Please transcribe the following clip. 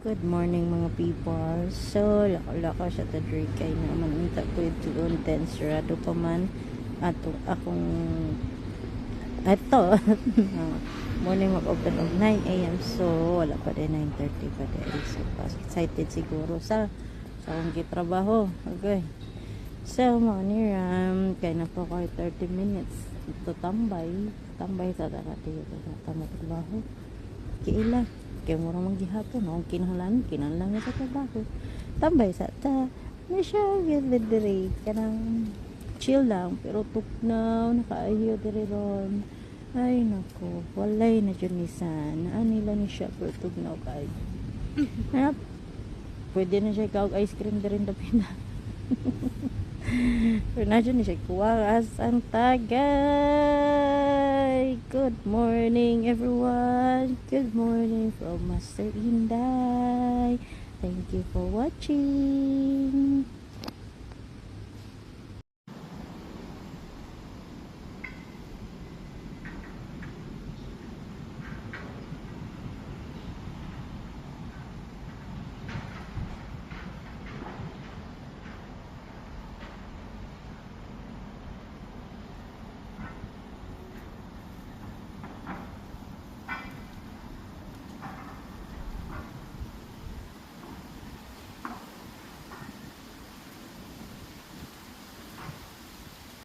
Good morning mga people. So, lako-lako sa tadri kay na manunta ko ito doon sarado pa man ato akong ato morning mag-open of 9 a.m. So, wala pa din 9:30 pa din. So, excited siguro sa akong gitrabaho. Okay. So, kaya na po ko 30 minutes. Ito tambay sa dati ito sa trabaho. Kiila kaya murang maghihapon no kinahanglan sa trabaho tambay sa ta na siya gid kanang chill lang pero tuknaw nakaayo diri ron ay nako walay na jud ni san anila ni siya pero tugnaw kay hanap pwede na siya kaog ice cream diri dapina pero na jud ni siya kuwaras ang tagay. Good morning everyone. Good morning from Master Inday. Thank you for watching.